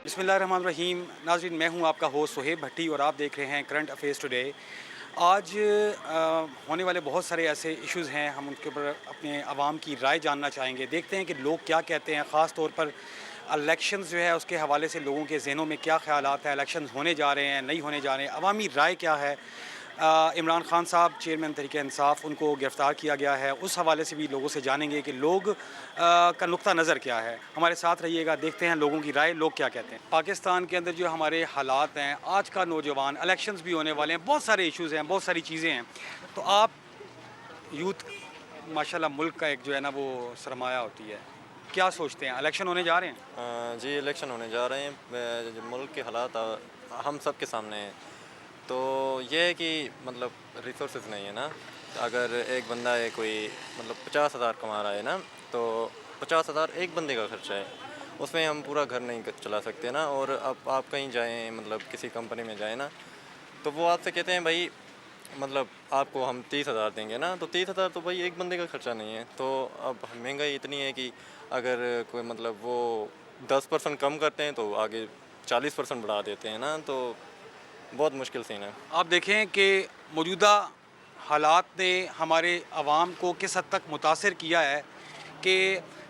बिस्मिल्लाहिर्रहमानिर्रहीम। नाज़रीन, मैं हूं आपका होस्ट सुहेब भट्टी और आप देख रहे हैं करंट अफेयर्स टुडे। आज होने वाले बहुत सारे ऐसे इश्यूज़ हैं, हम उनके ऊपर अपने आवाम की राय जानना चाहेंगे। देखते हैं कि लोग क्या कहते हैं, ख़ास तौर पर इलेक्शंस जो है उसके हवाले से लोगों के ज़हनों में क्या ख़यालात हैं, इलेक्शंस होने जा रहे हैं, नहीं होने जा रहे हैं, अवामी राय क्या है। इमरान खान साहब चेयरमैन तहरीक इंसाफ, उनको गिरफ़्तार किया गया है, उस हवाले से भी लोगों से जानेंगे कि लोग का नुक्ता नज़र क्या है। हमारे साथ रहिएगा, देखते हैं लोगों की राय, लोग क्या कहते हैं। पाकिस्तान के अंदर जो हमारे हालात हैं, आज का नौजवान, इलेक्शंस भी होने वाले हैं, बहुत सारे इश्यूज़ हैं, बहुत सारी चीज़ें हैं। तो आप यूथ माशाल्लाह मुल्क का एक जो है ना वो सरमाया होती है, क्या सोचते हैं, इलेक्शन होने जा रहे हैं? जी, इलेक्शन होने जा रहे हैं। जो मुल्क के हालात हम सब के सामने हैं। तो ये है कि मतलब रिसोर्सेज नहीं है ना। अगर एक बंदा है, कोई मतलब 50,000 कमा रहा है ना, तो 50,000 एक बंदे का खर्चा है, उसमें हम पूरा घर नहीं चला सकते ना। और अब आप कहीं जाएं, मतलब किसी कंपनी में जाएं ना, तो वो आपसे कहते हैं भाई मतलब आपको हम 30,000 देंगे ना, तो 30,000 तो भाई एक बंदे का खर्चा नहीं है। तो अब महंगाई इतनी है कि अगर कोई मतलब वो 10% कम करते हैं तो आगे 40% बढ़ा देते हैं ना, तो बहुत मुश्किल सीन है। आप देखें कि मौजूदा हालात ने हमारे अवाम को किस हद तक मुतासिर किया है कि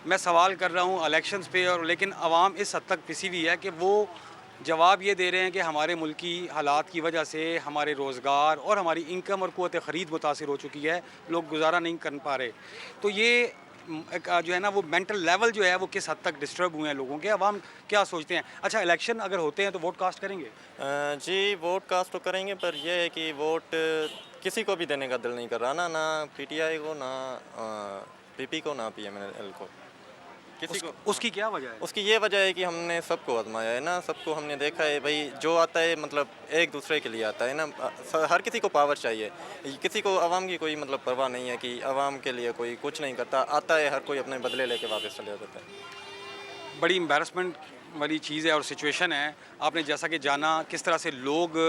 मैं सवाल कर रहा हूँ इलेक्शंस पे, और लेकिन अवाम इस हद तक पिसी हुई है कि वो जवाब ये दे रहे हैं कि हमारे मुल्क की हालात की वजह से हमारे रोज़गार और हमारी इनकम और क़ुव्वत ख़रीद मुतासिर हो चुकी है, लोग गुजारा नहीं कर पा रहे। तो ये एक जो है ना वो मेंटल लेवल जो है वो किस हद तक डिस्टर्ब हुए हैं लोगों के, अवाम क्या सोचते हैं। अच्छा, इलेक्शन अगर होते हैं तो वोट कास्ट करेंगे? जी, वोट कास्ट तो करेंगे, पर यह है कि वोट किसी को भी देने का दिल नहीं कर रहा ना, ना पीटीआई को, ना पीपी को, ना पीएमएल को, किसी को। उसकी क्या वजह है? उसकी ये वजह है कि हमने सबको आजमाया है ना, सबको हमने देखा है भाई, जो आता है मतलब एक दूसरे के लिए आता है ना। हर किसी को पावर चाहिए, किसी को आवाम की कोई मतलब परवाह नहीं है कि आवाम के लिए कोई कुछ नहीं करता, आता है हर कोई अपने बदले लेके वापस चले जाता है। बड़ी एम्बैरसमेंट वाली चीज़ है और सिचुएशन है। आपने जैसा कि जाना किस तरह से लोग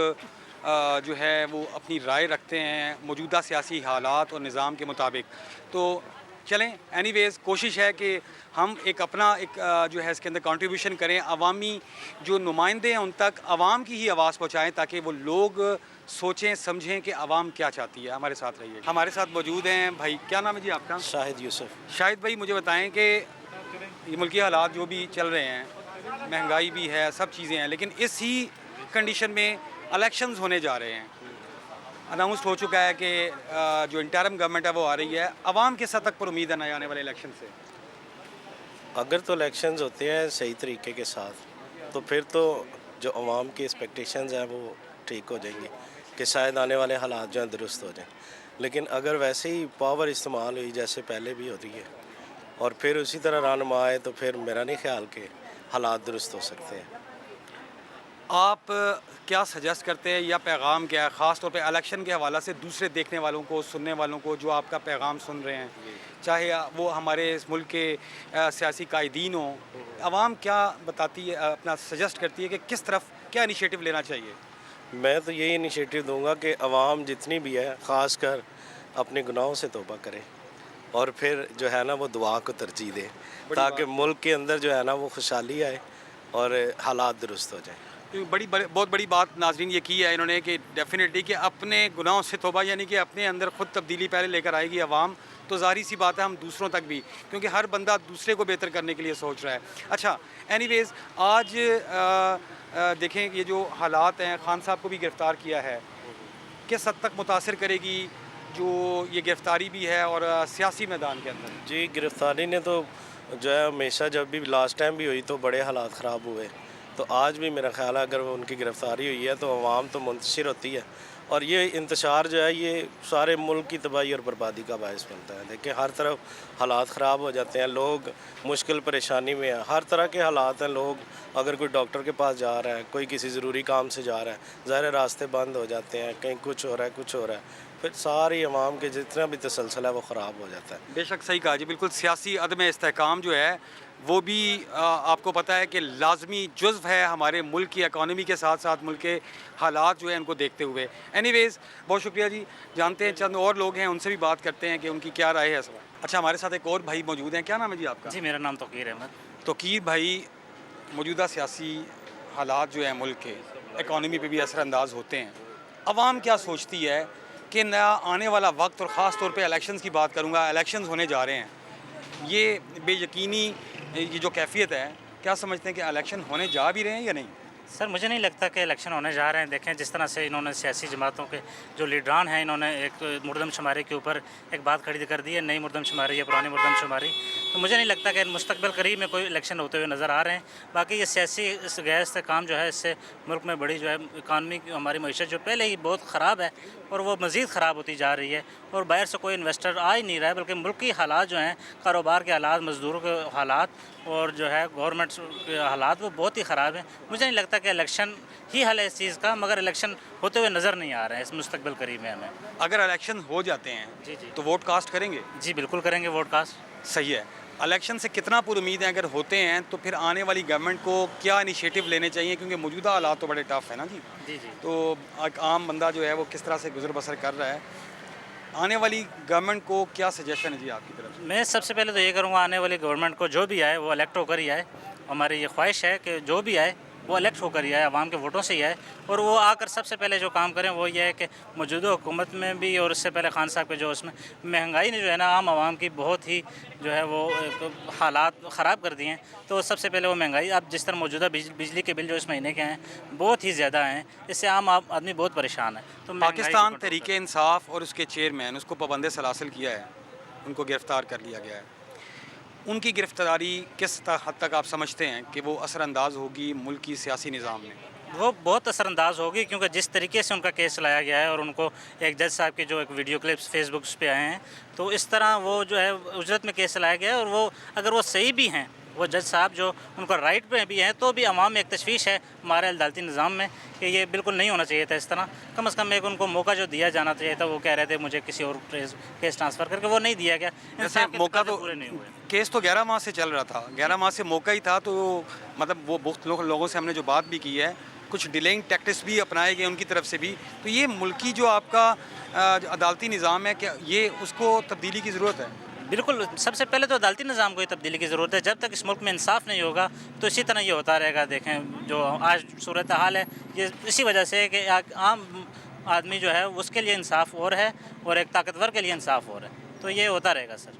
जो है वो अपनी राय रखते हैं मौजूदा सियासी हालात और निज़ाम के मुताबिक। तो चलें, एनीवेज़ कोशिश है कि हम एक अपना एक जो है इसके अंदर कंट्रीब्यूशन करें, अवामी जो नुमाइंदे हैं उन तक आवाम की ही आवाज़ पहुँचाएँ ताकि वो लोग सोचें समझें कि आवाम क्या चाहती है। हमारे साथ रहिए। हमारे साथ मौजूद हैं भाई, क्या नाम है जी आपका? शाहिद यूसुफ। शाहिद भाई, मुझे बताएं कि ये मुल्की हालात जो भी चल रहे हैं, महंगाई भी है, सब चीज़ें हैं, लेकिन इसी कंडीशन में इलेक्शंस होने जा रहे हैं। अनाउंस हो चुका है कि जो इंटरिम गवर्नमेंट है वो आ रही है। अवाम किस हद तक पर उम्मीद है नए आने वाले इलेक्शन से? अगर तो इलेक्शंस होते हैं सही तरीके के साथ, तो फिर तो जो अवाम की एक्सपेक्टेशंस हैं वो ठीक हो जाएंगी कि शायद आने वाले हालात जो हैं दुरुस्त हो जाएं। लेकिन अगर वैसे ही पावर इस्तेमाल हुई जैसे पहले भी होती है और फिर उसी तरह रहनुमा आए, तो फिर मेरा नहीं ख्याल कि हालात दुरुस्त हो सकते हैं। आप क्या सजेस्ट करते हैं या पैगाम क्या है, ख़ास तौर पे इलेक्शन के हवाला से दूसरे देखने वालों को, सुनने वालों को जो आपका पैगाम सुन रहे हैं, चाहे वो हमारे इस मुल्क के सियासी कायदीन हों, आवाम क्या बताती है, अपना सजेस्ट करती है कि किस तरफ क्या इनिशिएटिव लेना चाहिए? मैं तो यही इनिशिएटिव दूंगा कि अवाम जितनी भी है ख़ासकर अपने गुनाहों से तौबा करे और फिर जो है ना वो दुआ को तरजीह दे, ताकि मुल्क के अंदर जो है ना वो खुशहाली आए और हालात दुरुस्त हो जाएं। बहुत बड़ी बात नाजरीन ये की है इन्होंने कि डेफिनेटली कि अपने गुनाहों से तौबा, यानी कि अपने अंदर ख़ुद तब्दीली पहले लेकर आएगी आवाम, तो ज़ाहिर सी बात है हम दूसरों तक भी, क्योंकि हर बंदा दूसरे को बेहतर करने के लिए सोच रहा है। अच्छा, एनीवेज़ आज देखें ये जो हालात हैं, खान साहब को भी गिरफ़्तार किया है, किस हद तक मुतासिर करेगी जो ये गिरफ़्तारी भी है और सियासी मैदान के अंदर? जी, गिरफ़्तारी ने तो जो है हमेशा, जब भी लास्ट टाइम भी हुई तो बड़े हालात ख़राब हुए, तो आज भी मेरा ख़्याल है अगर उनकी गिरफ़्तारी हुई है तो अवाम तो मुंतशिर होती है और ये इंतशार जो है ये सारे मुल्क की तबाही और बर्बादी का बायस बनता है। देखिए हर तरफ हालात ख़राब हो जाते हैं, लोग मुश्किल परेशानी में हैं, हर तरह के हालात हैं। लोग अगर कोई डॉक्टर के पास जा रहा है, कोई किसी ज़रूरी काम से जा रहा है, ज़ाहिर रास्ते बंद हो जाते हैं, कहीं कुछ हो रहा है, कुछ हो रहा है, फिर सारी अवाम के जितना भी तसलसल है वो ख़राब हो जाता है। बेशक सही कहा जी, बिल्कुल सियासी अदम इस्तेहकाम जो है वो भी आपको पता है कि लाजमी जुज़्व है हमारे मुल्क की इकॉनमी के साथ साथ मुल्क के हालात जो है उनको देखते हुए। एनीवेज़ बहुत शुक्रिया जी। जानते हैं चंद और लोग हैं, उनसे भी बात करते हैं कि उनकी क्या राय है इस वक्त। अच्छा, हमारे साथ एक और भाई मौजूद हैं, क्या नाम है जी आपका? जी, मेरा नाम तौकीर अहमद। तौकीर भाई, मौजूदा सियासी हालात जो हैं मुल्क के, इकॉनमी पे भी असरअंदाज होते हैं। अवाम क्या सोचती है कि नया आने वाला वक्त, और ख़ास तौर पे इलेक्शंस की बात करूँगा, इलेक्शंस होने जा रहे हैं, ये बेयकीनी ये जो कैफियत है, क्या समझते हैं कि इलेक्शन होने जा भी रहे हैं या नहीं? सर मुझे नहीं लगता कि इलेक्शन होने जा रहे हैं। देखें जिस तरह से इन्होंने सियासी जमातों के जो लीडरान हैं, इन्होंने एक मुर्दमशुमारी के ऊपर एक बात खड़ी कर दी है, नई मुर्दमशुमारी या पुरानी मुर्दमशुमारी। तो मुझे नहीं लगता कि मुस्तकबिल करीब में कोई इलेक्शन होते हुए नज़र आ रहे हैं। बाकी ये सियासी इस गैर से काम जो है, इससे मुल्क में बड़ी जो है इकानमी हमारी मईशत जो पहले ही बहुत ख़राब है और वो मज़ीद ख़राब होती जा रही है, और बाहर से कोई इन्वेस्टर आ ही नहीं रहा है, बल्कि मुल्क की हालात जो हैं, कारोबार के हालात, मज़दूरों के हालात और जो है गवर्नमेंट के हालात, वो बहुत ही ख़राब हैं। मुझे नहीं लगता कि इलेक्शन ही हल है इस चीज़ का, मगर इलेक्शन होते हुए नज़र नहीं आ रहे हैं इस मुस्तकबिल करीब में हमें। अगर इलेक्शन हो जाते हैं जी जी तो वोट कास्ट करेंगे? जी बिल्कुल करेंगे वोट कास्ट। सही है। इलेक्शन से कितना पुरुमीद है अगर होते हैं, तो फिर आने वाली गवर्नमेंट को क्या इनिशिएटिव लेने चाहिए, क्योंकि मौजूदा हालात तो बड़े टफ है ना जी। जी जी तो एक आम बंदा जो है वो किस तरह से गुजर बसर कर रहा है, आने वाली गवर्नमेंट को क्या सजेशन है जी आपकी तरफ से? मैं सबसे पहले तो ये करूँगा, आने वाली गवर्नमेंट को जो भी आए वो इलेक्ट होकर ही आए। हमारी ये ख्वाहिश है कि जो भी आए वो इलेक्ट होकर ही आए, आवाम के वोटों से ही आए, और वो आकर सबसे पहले जो काम करें वो ये है कि मौजूदा हुकूमत में भी और इससे पहले खान साहब के जो उसमें महंगाई ने जो है ना आम आवाम की बहुत ही जो है वो हालात ख़राब कर दिए हैं। तो सबसे पहले वो महंगाई, अब जिस तरह मौजूदा बिजली के बिल जो इस महीने के हैं बहुत ही ज़्यादा हैं, इससे आम आदमी बहुत परेशान है। तो महंगाई पाकिस्तान को तहरीक इंसाफ और उसके चेयरमैन, उसको पाबंद सलासिल किया है, उनको गिरफ़्तार कर लिया गया है। उनकी गिरफ़्तारी किस हद तक आप समझते हैं कि वो असरअंदाज होगी मुल्क की सियासी निज़ाम में? वो बहुत असरअंदाज होगी, क्योंकि जिस तरीके से उनका केस चलाया गया है और उनको एक जज साहब के जो एक वीडियो क्लिप्स फेसबुक पे आए हैं, तो इस तरह वो जो है उजरत में केस चलाया गया है। और वो अगर वो सही भी हैं, वो जज साहब जो उनको राइट पे भी हैं, तो भी अवाम में एक तशवीश है हमारे अदालती निज़ाम में कि ये बिल्कुल नहीं होना चाहिए था इस तरह। कम से कम एक उनको मौका जो दिया जाना चाहिए था। वो कह रहे थे मुझे किसी और केस ट्रांसफ़र करके, वो नहीं दिया गया। जैसे इंसाफ के मौका तकाज़े तो पूरे नहीं हुए। केस तो 11 माह से चल रहा था, 11 माह से मौका ही था, तो मतलब वो बहुत लोगों से हमने जो बात भी की है, कुछ डिलेइंग टैक्टिक्स भी अपनाए गए उनकी तरफ से भी। तो ये मुल्की जो आपका अदालती निज़ाम है, क्या ये उसको तब्दीली की ज़रूरत है? बिल्कुल, सबसे पहले तो अदालती निज़ाम को ही तब्दीली की ज़रूरत है। जब तक इस मुल्क में इंसाफ नहीं होगा तो इसी तरह ये होता रहेगा। देखें जो आज सूरत हाल है, ये इसी वजह से है कि आम आदमी जो है उसके लिए इंसाफ और है और एक ताकतवर के लिए इंसाफ और है, तो ये होता रहेगा सर।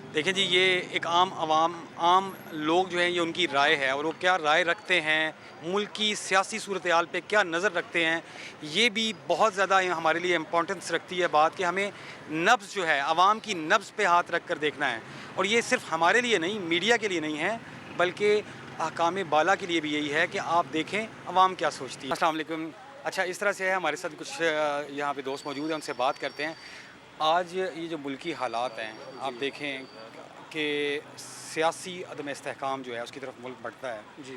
देखें जी, ये एक आम लोग जो हैं, ये उनकी राय है, और वो क्या राय रखते हैं, मुल्क की सियासी सूरत हाल पे क्या नज़र रखते हैं, ये भी बहुत ज़्यादा हमारे लिए इम्पोर्टेंस रखती है बात कि हमें नब्ज़ जो है, आवाम की नब्ज़ पे हाथ रख कर देखना है। और ये सिर्फ हमारे लिए नहीं, मीडिया के लिए नहीं है, बल्कि अहकाम बाला के लिए भी यही है कि आप देखें आवाम क्या सोचती है। अस्सलाम वालेकुम। अच्छा, इस तरह से है, हमारे साथ कुछ यहाँ पे दोस्त मौजूद हैं, उनसे बात करते हैं। आज ये जो मुल्की हालात हैं, आप देखें कि सियासी अदम इस्तेहकाम जो है उसकी तरफ मुल्क बढ़ता है जी।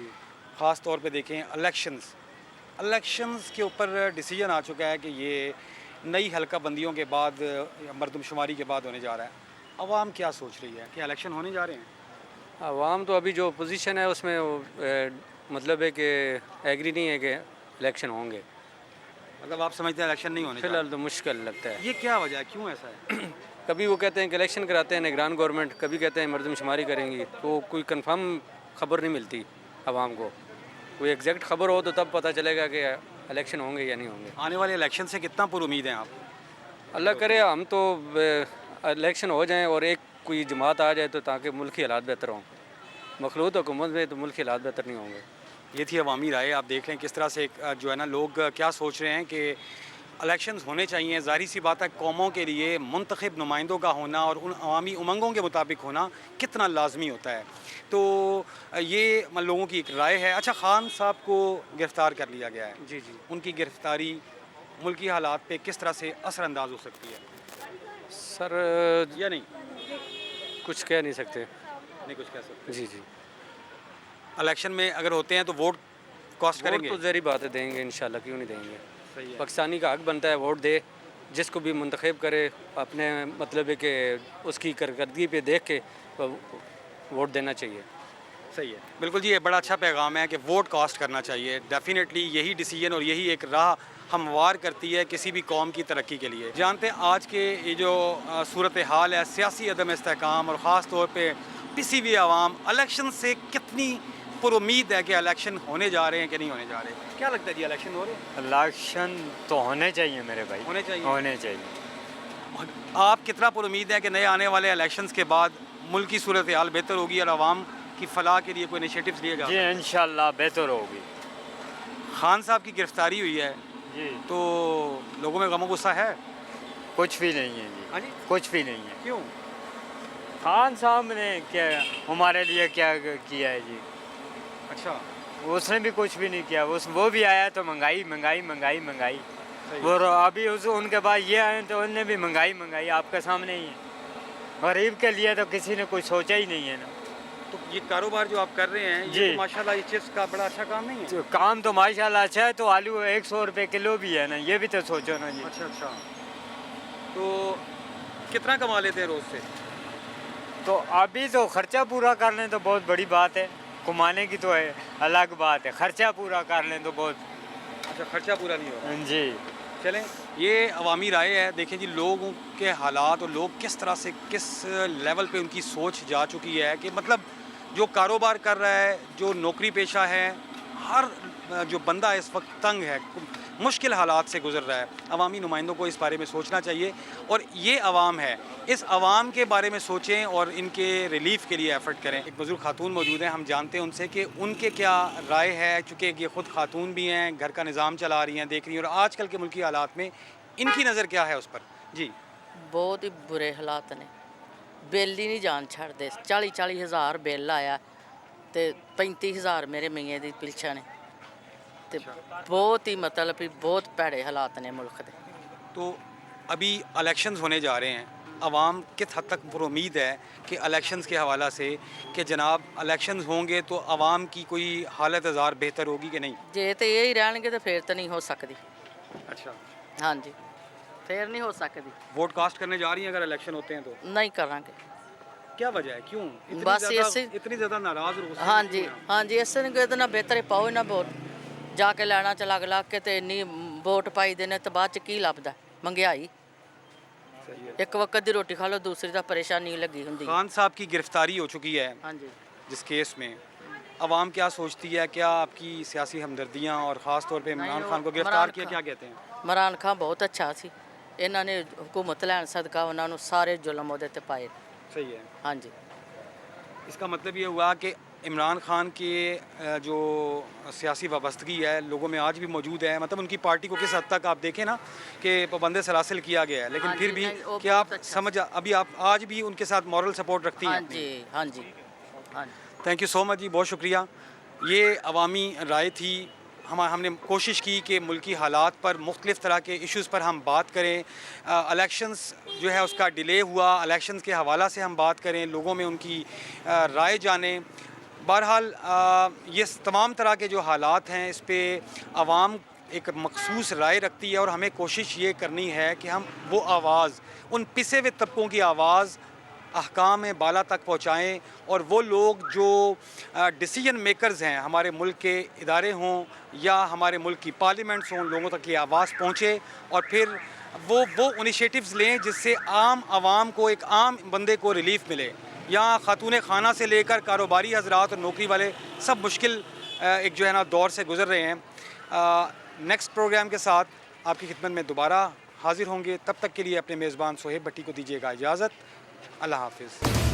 ख़ास तौर पे देखें इलेक्शंस के ऊपर डिसीजन आ चुका है कि ये नई हल्का बंदियों के बाद, मरदमशुमारी के बाद होने जा रहा है। अवाम क्या सोच रही है कि इलेक्शन होने जा रहे हैं? आवाम तो अभी जो पोजीशन है उसमें मतलब है कि एग्री नहीं है कि इलेक्शन होंगे। मतलब आप समझते हैं इलेक्शन नहीं होने जा फिलहाल तो मुश्किल लगता है। रहे? ये क्या वजह है, क्यों ऐसा है? कभी वो कहते हैं कि इलेक्शन कराते हैं निगरान गवर्नमेंट, कभी कहते हैं मरदमशुमारी करेंगी, तो कोई कंफर्म खबर नहीं मिलती आवाम को। कोई एग्जैक्ट खबर हो तो तब पता चलेगा कि इलेक्शन होंगे या नहीं होंगे। आने वाले इलेक्शन से कितना पुरुमीद हैं आप? अल्लाह करे हम तो इलेक्शन हो जाएँ और एक कोई जमात आ जाए, तो ताकि मुल्क के हालात बेहतर हों। मखलूत हुकूमत में तो मुल्क के हालात बेहतर नहीं होंगे। ये थी अवामी राय। आप देख रहे हैं किस तरह से जो है ना लोग क्या सोच रहे हैं कि इलेक्शंस होने चाहिए। ज़ाहिर सी बात है, कौमों के लिए मुंतखब नुमाइंदों का होना और उन अवामी उमंगों के मुताबिक होना कितना लाजमी होता है। तो ये लोगों की एक राय है। अच्छा, खान साहब को गिरफ़्तार कर लिया गया है जी जी। उनकी गिरफ़्तारी मुल्की हालात पे किस तरह से असरअंदाज हो सकती है सर या नहीं? कुछ कह नहीं सकते। नहीं कुछ कह सकते। जी जी। इलेक्शन में अगर होते हैं तो वोट कास्ट वोट करेंगे? तो ज़री बात है, देंगे इंशाल्लाह, क्यों नहीं देंगे। सही है। पाकिस्तानी का हक बनता है वोट दे, जिसको भी मुंतखब करे अपने मतलब है कि उसकी कारकर्दगी पे देख के वोट देना चाहिए। सही है, बिल्कुल जी। ये बड़ा अच्छा पैगाम है कि वोट कास्ट करना चाहिए। डेफिनेटली यही डिसीजन और यही एक राह हमवार करती है किसी भी कौम की तरक्की के लिए। जानते हैं आज के ये जो सूरत हाल है, सियासी अदम इस्तेहकाम और ख़ास तौर पे पिसी हुई आवाम इलेक्शन से कितनी पुरुमीद है कि इलेक्शन होने जा रहे हैं कि नहीं होने जा रहे? क्या लगता है जी, इलेक्शन हो रहे हैं? इलेक्शन तो होने चाहिए मेरे भाई, होने चाहिए। होने चाहिए। आप कितना पुरुमीद है कि नए आने वाले इलेक्शंस के बाद मुल्क की सूरत हाल बेहतर होगी और आवाम की फलाह के लिए कोई इनिशिएटिव्स लिए जी जाए? इंशाल्लाह बेहतर होगी। खान साहब की गिरफ्तारी हुई है जी तो लोगों में गम गुस्सा है? कुछ भी नहीं है जी, हाँ जी, कुछ भी नहीं है। क्यों? खान साहब ने क्या हमारे लिए क्या किया है जी? अच्छा, उसने भी कुछ भी नहीं किया। वो भी आया तो महंगाई महंगाई महंगाई महंगाई, वो अभी उनके बाद ये आए तो उनने भी महंगाई महंगाई आपके सामने ही है। गरीब के लिए तो किसी ने कुछ सोचा ही नहीं है ना। तो ये कारोबार जो आप कर रहे हैं ये जी। तो माशाल्लाह ये चिप्स का बड़ा अच्छा काम नहीं है? तो काम तो माशाल्लाह अच्छा है, तो आलू 100 रुपये किलो भी है ना, ये भी तो सोचो ना जी। अच्छा अच्छा, तो कितना कमा लेते हैं रोज़ से? तो अभी तो खर्चा पूरा कर लें तो बहुत बड़ी बात है, कमाने की तो है अलग बात है, खर्चा पूरा कर लें तो बहुत। अच्छा, खर्चा पूरा नहीं हो रहा। जी चलें, ये अवामी राय है। देखें जी, लोगों के हालात और लोग किस तरह से किस लेवल पे उनकी सोच जा चुकी है कि मतलब जो कारोबार कर रहा है, जो नौकरी पेशा है, हर जो बंदा इस वक्त तंग है, मुश्किल हालात से गुजर रहा है। अवामी नुमाइंदों को इस बारे में सोचना चाहिए और ये अवाम है, इस अवाम के बारे में सोचें और इनके रिलीफ के लिए एफ़र्ट करें। एक बुजुर्ग खातून मौजूद हैं, हम जानते हैं उनसे कि उनके क्या राय है, चूँकि ये ख़ुद खातून भी हैं, घर का निज़ाम चला रही हैं, देख रही हैं, और आजकल के मुल्की हालात में इनकी नज़र क्या है उस पर? जी। बहुत ही बुरे हालात ने, बिल ही नहीं जान छड़ते। 40-40 हज़ार बिल आया तो 35 हज़ार मेरे मियाँ की पिलशन है, तो बहुत ही मतलब भी बहुत भैड़े हालात ने मुल्क के। तो अभी इलेक्शंस होने जा रहे हैं, अवाम किस हद तक उम्मीद है कि इलेक्शंस के हवाला से कि जनाब इलेक्शंस होंगे तो अवाम की कोई हालत हज़ार बेहतर होगी कि नहीं? जे तो यही रहनगे तो फिर तो नहीं हो सकती। अच्छा, हाँ जी, फिर नहीं हो सकती। वोट कास्ट करने जा रही हैं अगर इलेक्शन होते हैं तो? नहीं करांगे। क्या वजह है, क्यों बस ऐसे- इतनी ज़्यादा नाराज़ और गुस्से हाँ में जी, क्यों हैं? हाँ जी, इससे नहीं कहते ना बेहतर पाओ ना वोट, जाके लैना च लग लग के तो इन्नी वोट पाई देने तो बाद च की लभदा? महंगाई, सही है। एक वक्त की रोटी खा लो, दूसरी तो परेशानी लगी होंगी। खान साहब की गिरफ्तारी हो चुकी है हाँ जी, जिस केस में, अवाम क्या सोचती है? क्या आपकी सियासी हमदर्दियाँ और ख़ास तौर पे इमरान नहीं, खान को वो गिरफ्तार इमरान किया, खान- क्या कहते हैं? इमरान खान बहुत अच्छा सी, इन्हों ने हुकूमत लैन सदका उन्होंने सारे जुल्म उहदे ते पाए। सही है। हाँ जी, इसका मतलब ये हुआ कि इमरान खान के जो सियासी वाबस्तगी है लोगों में आज भी मौजूद है, मतलब उनकी पार्टी को किस हद तक आप देखें ना कि पाबंद सलासिल किया गया है, लेकिन हाँ फिर जी, भी नहीं, वो क्या आप बहुत अच्छा। समझ अभी आप आज भी उनके साथ मॉरल सपोर्ट रखती हैं हाँ अपनी? जी, हाँ जी, हाँ जी। थैंक यू सो मच जी, बहुत शुक्रिया। ये अवामी राय थी। हमने कोशिश की कि मुल्की हालात पर मुख्तलिफ़ तरह के इश्यूज़ पर हम बात करें। इलेक्शंस जो है उसका डिले हुआ, इलेक्शंस के हवाला से हम बात करें, लोगों में उनकी राय जानें। बहरहाल ये तमाम तरह के जो हालात हैं इस पे अवाम एक मखसूस राय रखती है और हमें कोशिश ये करनी है कि हम वो आवाज़, उन पिसे हुए तबकों की आवाज़ अहकाम में बाला तक पहुँचाएँ और वो लोग जो डिसीजन मेकर्स हैं, हमारे मुल्क के इदारे हों या हमारे मुल्क की पार्लियामेंट्स हों, लोगों तक ये आवाज़ पहुँचे और फिर वो इनिशिएटिव्स लें जिससे आम आवाम को, एक आम बंदे को रिलीफ मिले। यहाँ खातून खाना से लेकर कारोबारी हजरात और नौकरी वाले सब मुश्किल एक जो है ना दौर से गुज़र रहे हैं। नेक्स्ट प्रोग्राम के साथ आपकी खिदमत में दोबारा हाजिर होंगे। तब तक के लिए अपने मेज़बान सोहेब भट्टी को दीजिएगा इजाज़त। अल्लाह हाफिज़।